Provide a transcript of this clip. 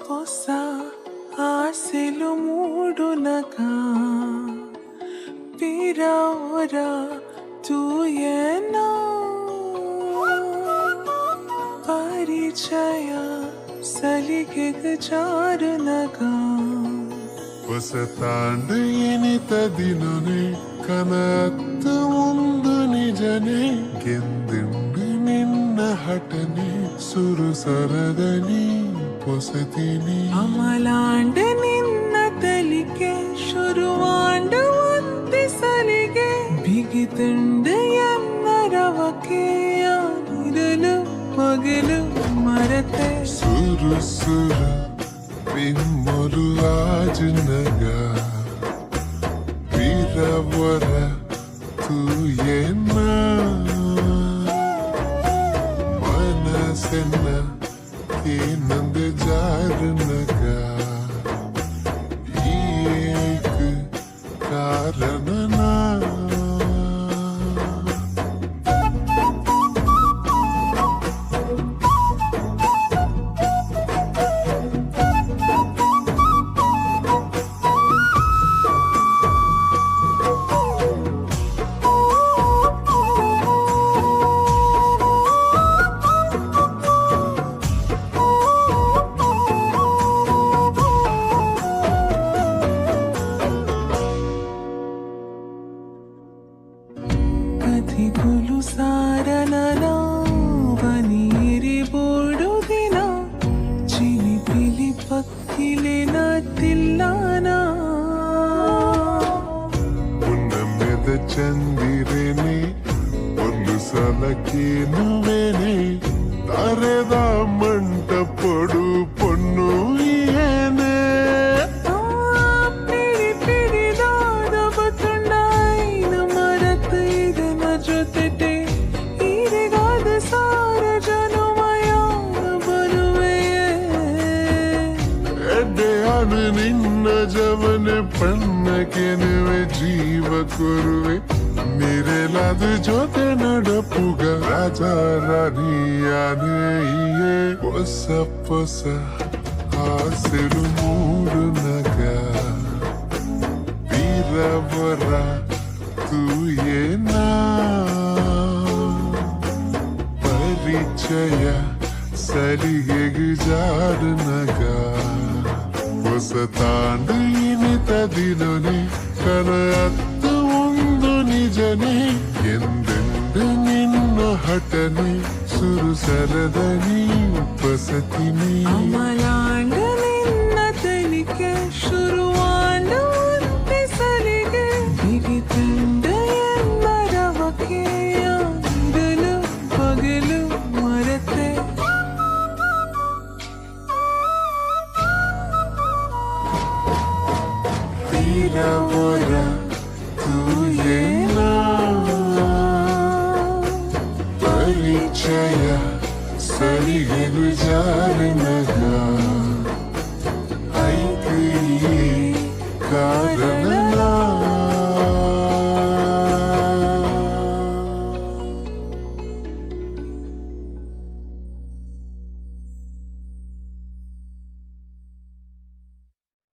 ಹೊಸ ಆಸೆಲು ಮೂಡುನಗ ಪಿರವರ ತೂಯನ ಪರಿಚಯ ಸಲಿಗೆಗೆ ಜಾರುನಗ ಹೊಸತಾಂಡ ಎನಿತ ದಿನನೆ ಕನತ್ತ ಮುಂದು ನಿಜನೆ ಗೆಂದಿಂಡು ನಿನ್ನ ಹಟನೆ ಸುರು ಸರದನಿ ಹೊಸತಿನಿ ಅಮಲಾಂಡ ನಿನ್ನ ತಲಿಕೆ ಶುರುವಾಂಡ ಒಂದೇ ಸಲಿಗೆ ಬಿಗಿತುಂಡ ಎನ್ನರವಕೆಯ ಇರಲು ಪಗಲು ಮರತೆ ಸುರು ಸುರು पिंमरु आज नगा वीरवरा तू ये ना मनसेना के नंद जार नगा एक कारण ना ಕಥಿಗುಲು ಸಾರನನ ಬನೀರಿ ಬೋಡುದಿನ ಚಿಲಿಪಿಲಿ ಪಕ್ಕಿಲೆನ ತಿಲ್ಲನ ಉನ್ನಮೆದ ಚಂದಿರನೆ ಒಂದು ಸಲಕ್ಕೆ ನುವೆನೆ ತರೆದ ಮಂಟಪಡು ಪೊನ್ನು ಏನೇ ಜೊತೆ ಈರಿಗಾದ ಸಾರ ಜನಮಯ ಬರುವೆಯೇ ಎಡ್ಡೆಯಾನು ನಿನ್ನ ಜವನೆ ಪಣ್ಣಕೆನುವೆ ಜೀವ ಕೊರುವೆ ನಿರೆಲಾದ ಜೊತೆ ನಡಪುಗ ರಾಜ ರಾಣಿಯಾನೆಯೇ ಹೊಸ ಹೊಸ ಆಸೆಲು ಮೂಡು ನಗ ವೀರವರ तू ये ना ಪರಿಚಯ ಸಲಿಗೆಗೆ ಜಾರುನಗ ಹೊಸತಾಂಡ ಇನಿತ ದಿನನೆ ಕನತ್ತ ಒಂದು ನಿಜನೆ ಎಂದೆಂದು ನಿನ್ನ ಹಟನೆ ಸುರು ಸರದನಿ ಬಸತಿನಿ ಅಮಲಾಂಡ ನಿನ್ನ ತಲಿಕೆ ಶುರುವಾಂಡ ಒಂದೇ ಸಲಿಗೆ ಬಿಗಿತುಂಡ ಎನ್ನರವಕೆಯ ಇರಲು ಪಗಲು ಮರತೆ वीरवರ तू ये ना ಪರಿಚಯ ಸಲಿಗೆಗೆ ಜಾರುನಗ ಐಕ್ಯ ಕಾರಣ